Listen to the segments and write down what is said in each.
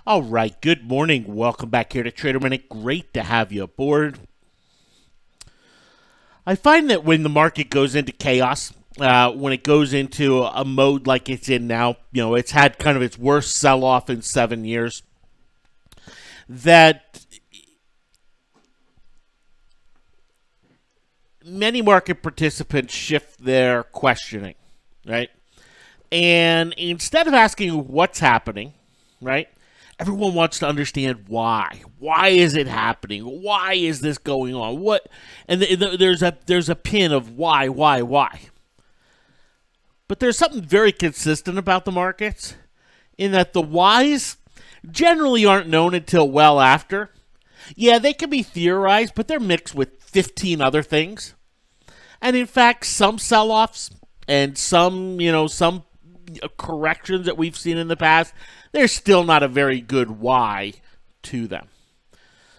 All right, good morning. Welcome back here to Trader Minute. Great to have you aboard. I find that when the market goes into chaos, when it goes into a mode like it's in now, it's had kind of its worst sell-off in 7 years, that many market participants shift their questioning, right? And instead of asking what's happening, right, everyone wants to understand why. Why is it happening? Why is this going on? What? And there's a pin of why. But there's something very consistent about the markets in that the whys generally aren't known until well after. Yeah, they can be theorized, but they're mixed with 15 other things. And in fact, some sell-offs and some corrections that we've seen in the past, there's still not a very good why to them.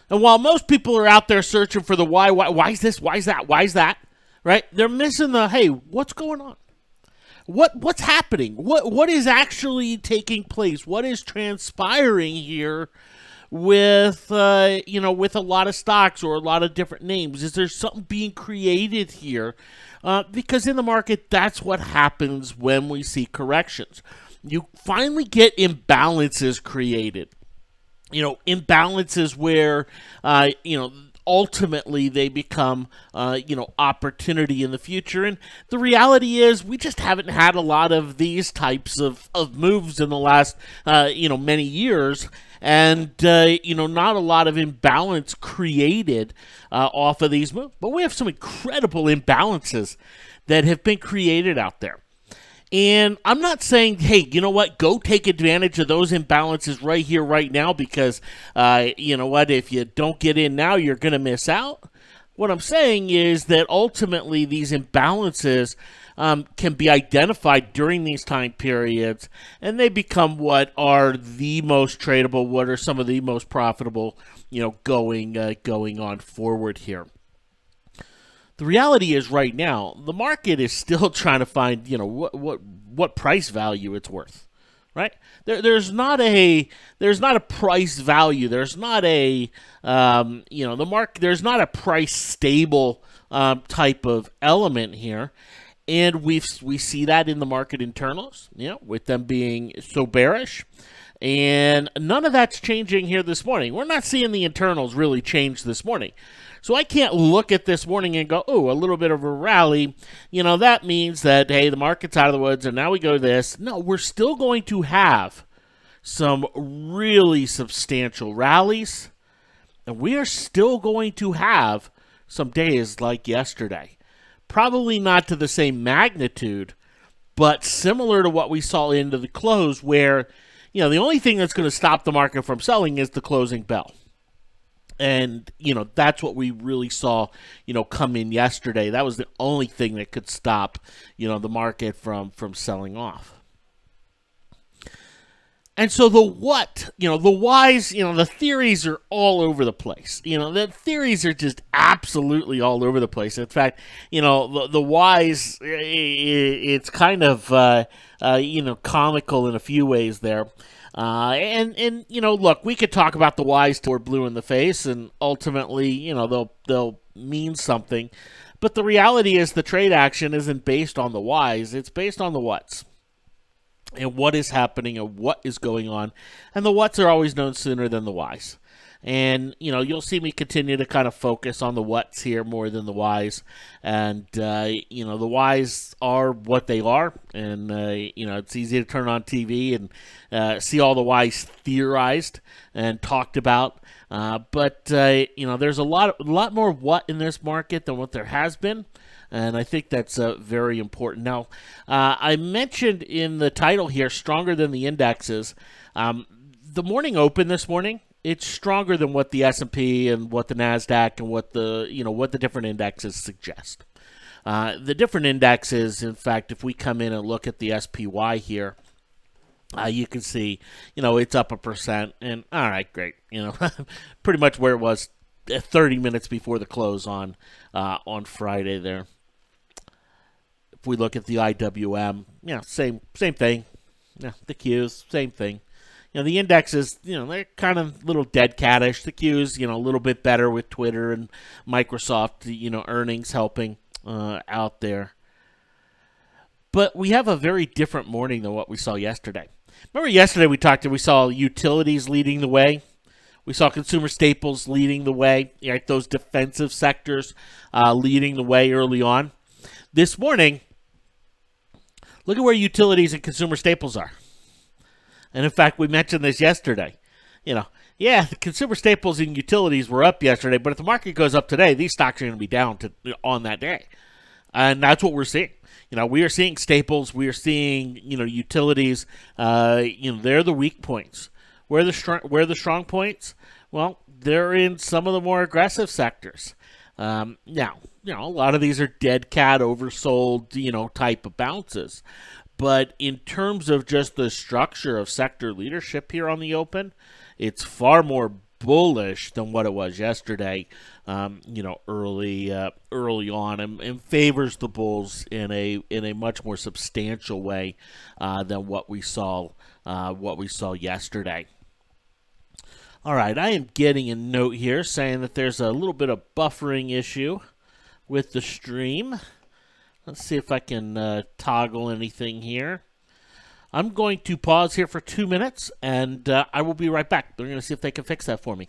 And while most people are out there searching for the why is this, why is that, right? They're missing the, hey, what's going on? What's happening? What is actually taking place? What is transpiring here with with a lot of stocks or a lot of different names? Is there something being created here? Because in the market, that's what happens when we see corrections. You finally get imbalances created. Imbalances where, ultimately they become, opportunity in the future. And the reality is we just haven't had a lot of these types of moves in the last, many years. And, not a lot of imbalance created off of these moves. But we have some incredible imbalances that have been created out there. And I'm not saying, hey, you know what, go take advantage of those imbalances right here, right now, because, if you don't get in now, you're going to miss out. What I'm saying is that ultimately these imbalances can be identified during these time periods, and they become what are the most tradable, what are some of the most profitable, going on forward here. The reality is right now, the market is still trying to find, what price value it's worth, right? There's not a price value. There's not a, there's not a price stable type of element here. And we see that in the market internals, with them being so bearish. And none of that's changing here this morning. We're not seeing the internals really change this morning. So I can't look at this morning and go, oh, a little bit of a rally. That means that, hey, the market's out of the woods and now we go to this. No, we're still going to have some really substantial rallies. And we are still going to have some days like yesterday. Probably not to the same magnitude, but similar to what we saw into the close where, the only thing that's going to stop the market from selling is the closing bell. And, that's what we really saw, come in yesterday. That was the only thing that could stop, the market from selling off. And so the whys, the theories are all over the place. The theories are just absolutely all over the place. In fact, the whys, it's kind of, comical in a few ways there. Look, we could talk about the whys till we're blue in the face, and ultimately, they'll mean something. But the reality is the trade action isn't based on the whys, it's based on the whats. And what is happening and what is going on. And the whats are always known sooner than the whys. And, you'll see me continue to kind of focus on the whats here more than the whys. And, the whys are what they are. And, it's easy to turn on TV and see all the whys theorized and talked about. But there's a lot more what in this market than what there has been. And I think that's very important. Now, I mentioned in the title here, stronger than the indexes. The morning open this morning, it's stronger than what the S&P and what the NASDAQ and what the different indexes suggest. The different indexes, in fact, if we come in and look at the SPY here, you can see, it's up 1%. And all right, great. Pretty much where it was 30 minutes before the close on Friday there. If we look at the IWM, same thing. Yeah, the Qs, same thing. the indexes, they're kind of a little dead catish. The Qs, a little bit better with Twitter and Microsoft, earnings helping out there. But we have a very different morning than what we saw yesterday. Remember yesterday we saw utilities leading the way. We saw consumer staples leading the way, right? Those defensive sectors leading the way early on. This morning, look at where utilities and consumer staples are. And in fact, we mentioned this yesterday. The consumer staples and utilities were up yesterday, but if the market goes up today, these stocks are going to be down on that day. And that's what we're seeing. We are seeing staples. We are seeing, utilities. They're the weak points. Where are the strong points? Well, they're in some of the more aggressive sectors. Now, a lot of these are dead cat, oversold, type of bounces. But in terms of just the structure of sector leadership here on the open, it's far more bullish than what it was yesterday, early on, and favors the bulls in a much more substantial way than what we saw yesterday. All right, I am getting a note here saying that there's a little bit of buffering issue with the stream. Let's see if I can toggle anything here. I'm going to pause here for 2 minutes, and I will be right back. They're going to see if they can fix that for me.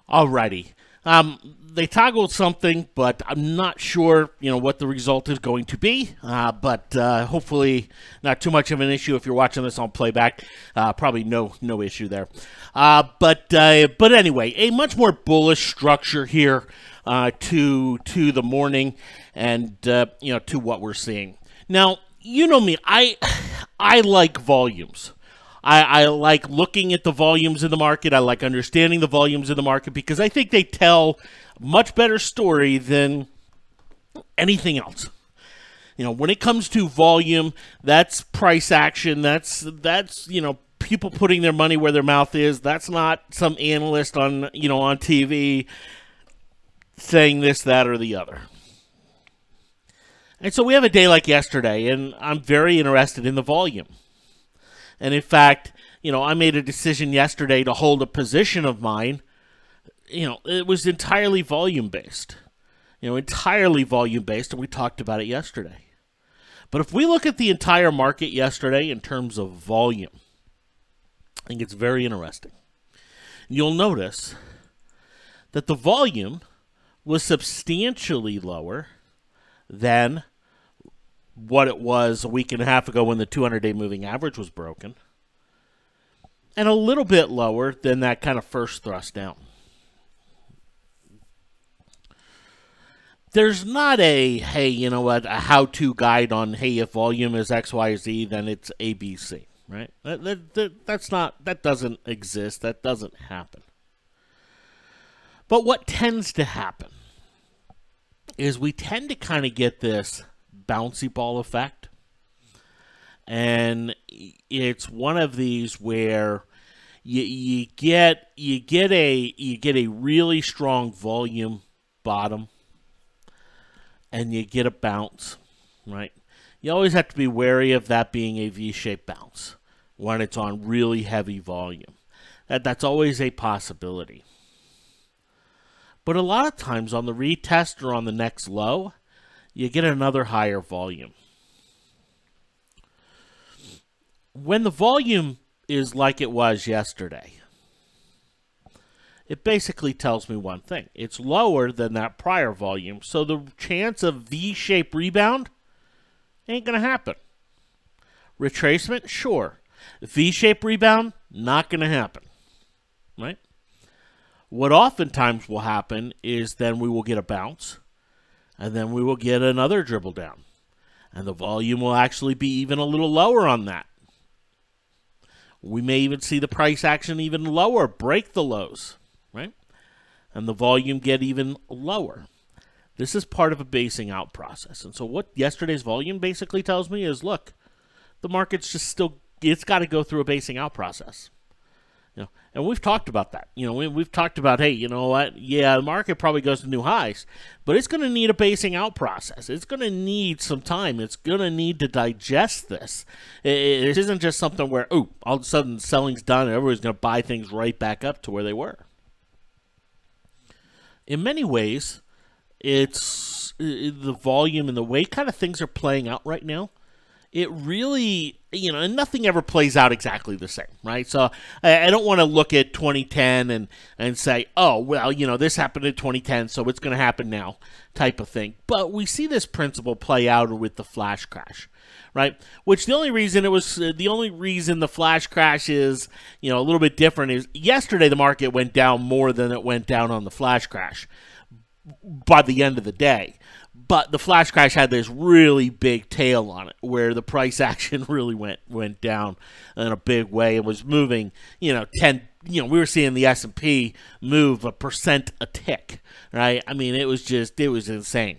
Alrighty. They toggled something, but I'm not sure, what the result is going to be. But hopefully not too much of an issue if you're watching this on playback. Probably no issue there. But anyway, a much more bullish structure here to the morning and to what we're seeing. Now, you know me, I like volumes. I like looking at the volumes in the market. I like understanding the volumes in the market because I think they tell a much better story than anything else. When it comes to volume, that's price action. That's people putting their money where their mouth is. That's not some analyst on on TV saying this, that, or the other. And so we have a day like yesterday, and I'm very interested in the volume. And in fact, I made a decision yesterday to hold a position of mine. It was entirely volume-based. Entirely volume-based, and we talked about it yesterday. But if we look at the entire market yesterday in terms of volume, I think it's very interesting. You'll notice that the volume was substantially lower than what it was a week and a half ago when the 200-day moving average was broken, and a little bit lower than that kind of first thrust down. There's not a, hey, a how-to guide on, hey, if volume is X, Y, Z, then it's A, B, C, right? That doesn't exist. That doesn't happen. But what tends to happen is we tend to kind of get this bouncy ball effect, and it's one of these where you get a really strong volume bottom, and you get a bounce, right? You always have to be wary of that being a V-shaped bounce when it's on really heavy volume. That's always a possibility. But a lot of times on the retest or on the next low, you get another higher volume. When the volume is like it was yesterday, it basically tells me one thing. It's lower than that prior volume, so the chance of V-shaped rebound ain't going to happen. Retracement, sure. V-shaped rebound, not going to happen, right? What oftentimes will happen is then we will get a bounce, and then we will get another dribble down. And the volume will actually be even a little lower on that. We may even see the price action even lower, break the lows, right? And the volume get even lower. This is part of a basing out process. And so what yesterday's volume basically tells me is, look, the market's just still, it's got to go through a basing out process. And we've talked about that. We've talked about, hey, you know what? Yeah, the market probably goes to new highs, but it's going to need a basing out process. It's going to need some time. It's going to need to digest this. It isn't just something where, oh, all of a sudden selling's done and everybody's going to buy things right back up to where they were. In many ways, it's the volume and the way kind of things are playing out right now. It really, and nothing ever plays out exactly the same, right? So I don't want to look at 2010 and say, oh, well, this happened in 2010, so it's going to happen now type of thing. But we see this principle play out with the flash crash, right? Which the only reason the flash crash is, a little bit different is yesterday the market went down more than it went down on the flash crash by the end of the day. But the flash crash had this really big tail on it where the price action really went down in a big way. It was moving, 10, we were seeing the S&P move 1% a tick, right? I mean, it was insane.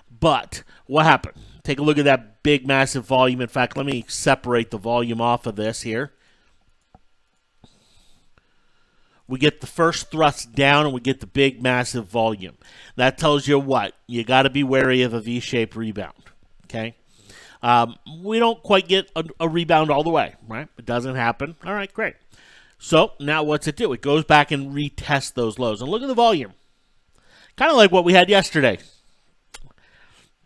But what happened? Take a look at that big, massive volume. In fact, let me separate the volume off of this here. We get the first thrust down and we get the big, massive volume. That tells you what? You got to be wary of a V-shaped rebound, okay? We don't quite get a rebound all the way, right? It doesn't happen. All right, great. So now what's it do? It goes back and retests those lows. And look at the volume. Kind of like what we had yesterday.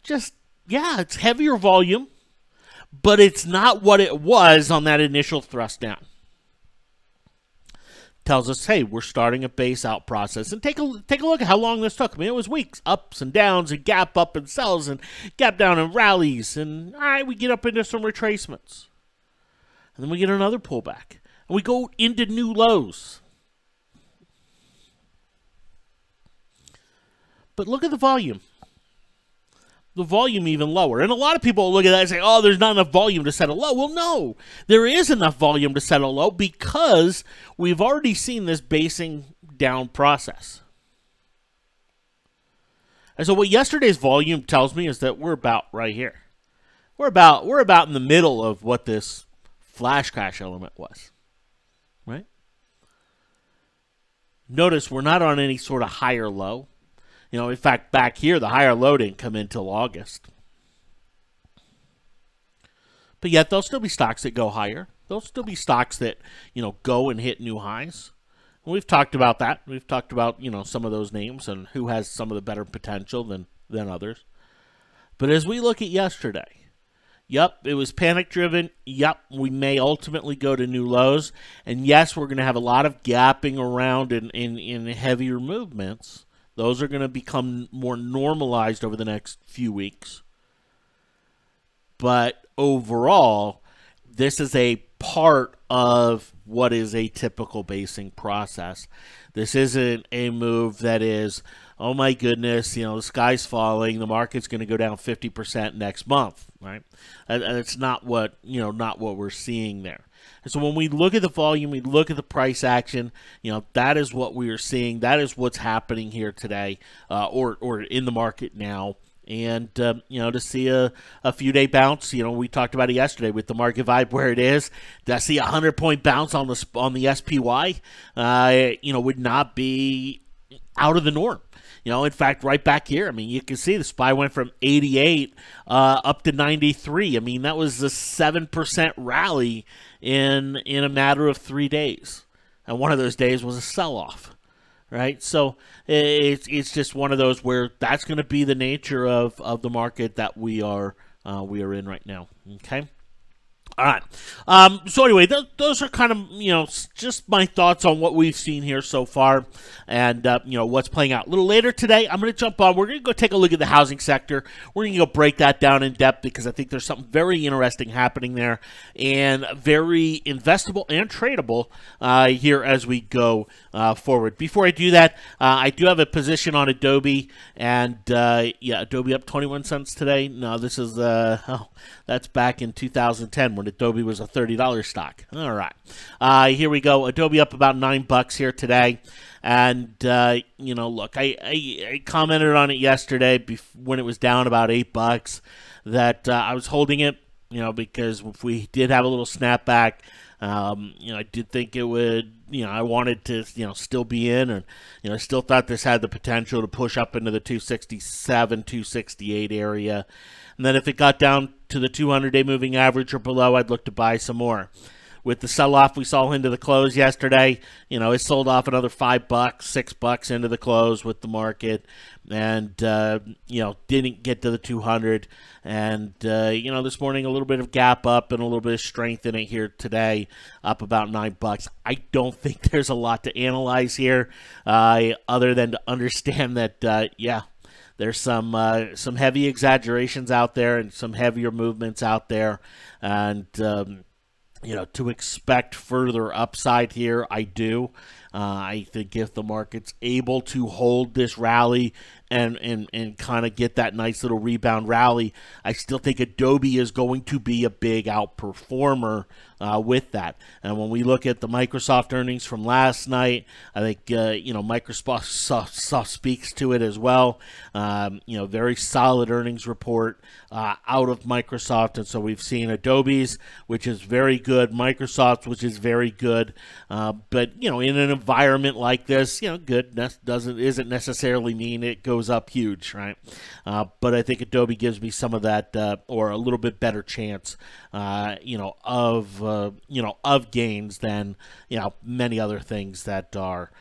Just, yeah, it's heavier volume, but it's not what it was on that initial thrust down. Tells us, hey, we're starting a base out process. And take a look at how long this took. I mean, it was weeks, ups and downs, and gap up and sells, and gap down and rallies. And, all right, we get up into some retracements. And then we get another pullback. And we go into new lows. But look at the volume. The volume even lower. And a lot of people look at that and say, oh, there's not enough volume to set a low. Well, no, there is enough volume to set a low because we've already seen this basing down process. And so what yesterday's volume tells me is that we're about right here. We're about in the middle of what this flash crash element was, right? Notice we're not on any sort of higher low. In fact, back here, the higher low didn't come in until August. But yet, there'll still be stocks that go higher. There'll still be stocks that, go and hit new highs. And we've talked about that. We've talked about, some of those names and who has some of the better potential than others. But as we look at yesterday, yep, it was panic-driven. Yep, we may ultimately go to new lows. And yes, we're going to have a lot of gapping around in heavier movements. Those are going to become more normalized over the next few weeks. But overall, this is a part of what is a typical basing process. This isn't a move that is, oh my goodness, the sky's falling, the market's going to go down 50% next month, right? And it's not what we're seeing there. And so when we look at the volume, we look at the price action, that is what we are seeing. That is what's happening here today or in the market now. And, to see a few-day bounce, we talked about it yesterday with the market vibe where it is. To see a 100-point bounce on the SPY, would not be out of the norm. In fact, right back here, I mean, you can see the SPY went from 88 up to 93. I mean, that was a 7% rally in a matter of 3 days. And one of those days was a sell-off, right? So it's just one of those where that's going to be the nature of the market that we are in right now, okay? All right. So anyway, those are kind of, just my thoughts on what we've seen here so far and, what's playing out. A little later today, I'm going to jump on. We're going to go take a look at the housing sector. We're going to go break that down in depth because I think there's something very interesting happening there and very investable and tradable here as we go forward. Before I do that, I do have a position on Adobe and, Adobe up 21 cents today. No, this is, that's back in 2010 when Adobe was a $30 stock. All right. Here we go. Adobe up about $9 here today. And, look, I commented on it yesterday when it was down about $8 that I was holding it, because if we did have a little snapback, I did think it would, I wanted to, still be in, and, I still thought this had the potential to push up into the 267, 268 area. And then if it got down to the 200-day moving average or below, I'd look to buy some more. With the sell-off we saw into the close yesterday, it sold off another $5, $6 into the close with the market, and didn't get to the 200. And this morning a little bit of gap up and a little bit of strength in it here today, up about $9. I don't think there's a lot to analyze here, other than to understand that there's some heavy exaggerations out there and some heavier movements out there, and to expect further upside here, I do. I think if the market's able to hold this rally and kind of get that nice little rebound rally, I still think Adobe is going to be a big outperformer with that. And when we look at the Microsoft earnings from last night, I think, Microsoft speaks to it as well. Very solid earnings report out of Microsoft. And so we've seen Adobe's, which is very good, Microsoft's, which is very good. But, in an environment like this, goodness isn't necessarily mean it goes up huge, right? But I think Adobe gives me some of that, or a little bit better chance, of gains than, many other things that are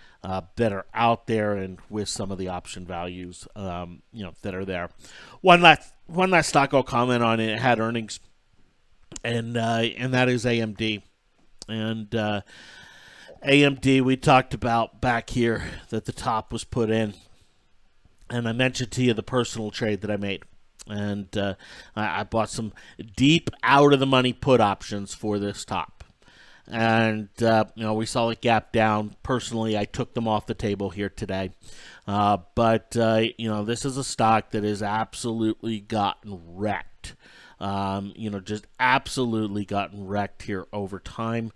out there, and with some of the option values, that are there. One last stock I'll comment on, it had earnings, and that is AMD. And AMD, we talked about back here that the top was put in, and I mentioned to you the personal trade that I made. And I bought some deep out-of-the-money put options for this top. And, we saw it gap down. Personally, I took them off the table here today. But this is a stock that has absolutely gotten wrecked. Just absolutely gotten wrecked here over time.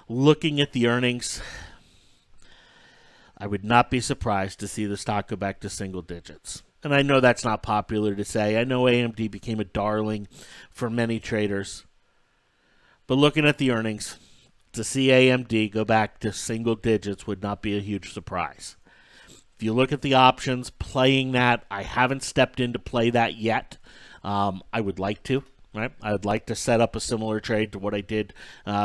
Looking at the earnings, I would not be surprised to see the stock go back to single digits. And I know that's not popular to say. I know AMD became a darling for many traders. But looking at the earnings, to see AMD go back to single digits would not be a huge surprise. If you look at the options, playing that, I haven't stepped in to play that yet. I would like to, right? I would like to set up a similar trade to what I did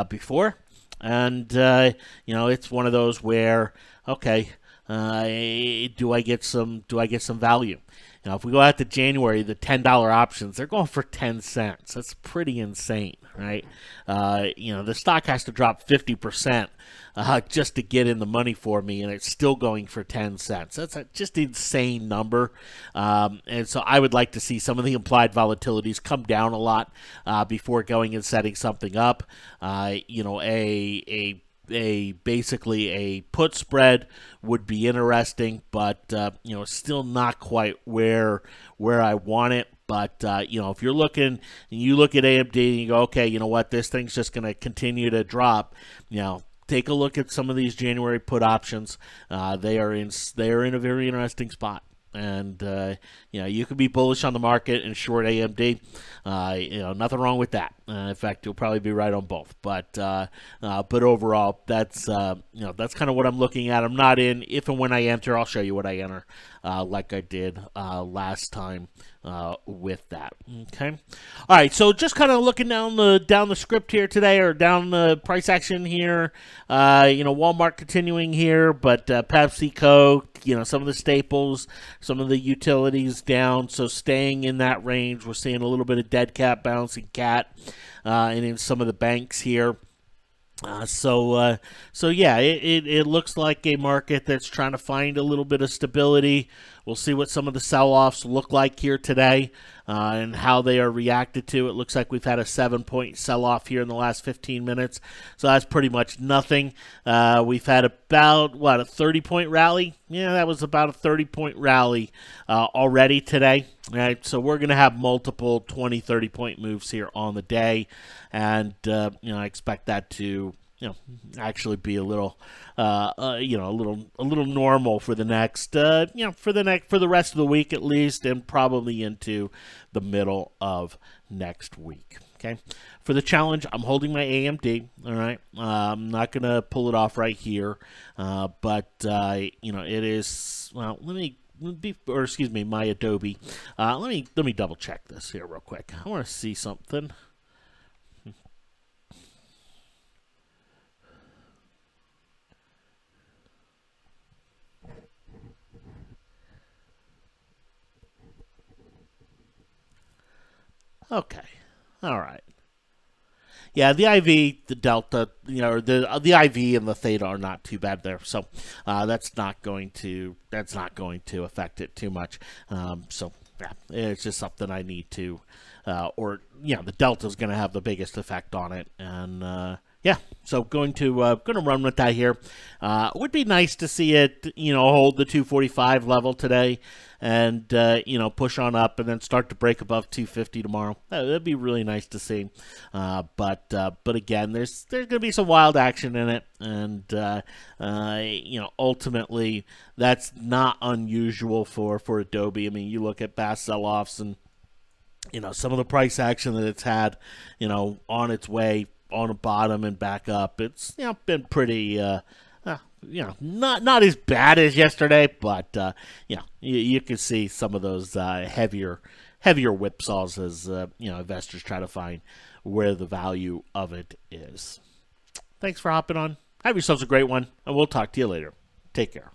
before. And, it's one of those where, okay, do I get some value? If we go out to January, the $10 options, they're going for 10 cents. That's pretty insane, right? The stock has to drop 50% just to get in the money for me, and it's still going for 10 cents. That's a just insane number. And so I would like to see some of the implied volatilities come down a lot before going and setting something up. Basically a put spread would be interesting, but still not quite where I want it. But if you're looking and you look at AMD and you go, okay, you know what, this thing's just going to continue to drop. Take a look at some of these January put options. They are in a very interesting spot. And, you could be bullish on the market and short AMD. Nothing wrong with that. In fact, you'll probably be right on both. But overall, that's kind of what I'm looking at. I'm not in. If and when I enter, I'll show you what I enter, like I did last time with that. Okay. All right. So just kind of looking down the script here today, or down the price action here. Walmart continuing here, but Pepsi, Coke, some of the staples, some of the utilities down. So staying in that range. We're seeing a little bit of dead cat, bouncing cat, and in some of the banks here. So yeah, it looks like a market that's trying to find a little bit of stability. We'll see what some of the sell-offs look like here today, and how they are reacted to. It looks like we've had a 7-point sell-off here in the last 15 minutes, so that's pretty much nothing. We've had about, a 30-point rally? Yeah, that was about a 30-point rally already today. All right, so we're going to have multiple 20, 30-point moves here on the day, and I expect that to actually be a little a little normal for the next for the rest of the week at least, and probably into the middle of next week. Okay, for the challenge, I'm holding my AMD. All right, I'm not gonna pull it off right here, but it is. Well, my Adobe. Let me double check this here real quick. I want to see something. Okay, all right. Yeah, the IV, the delta, the IV and the theta are not too bad there, so that's not going to affect it too much. So yeah, it's just something I need to, the delta is going to have the biggest effect on it, and yeah, so going to run with that here. It would be nice to see it, hold the 245 level today, and push on up, and then start to break above 250 tomorrow. That'd be really nice to see. But again, there's going to be some wild action in it, and ultimately that's not unusual for Adobe. I mean, you look at past sell-offs, and some of the price action that it's had, on its way on the bottom and back up. It's been pretty not as bad as yesterday, but you can see some of those heavier whipsaws as investors try to find where the value of it is. Thanks for hopping on. Have yourselves a great one, and we'll talk to you later. Take care.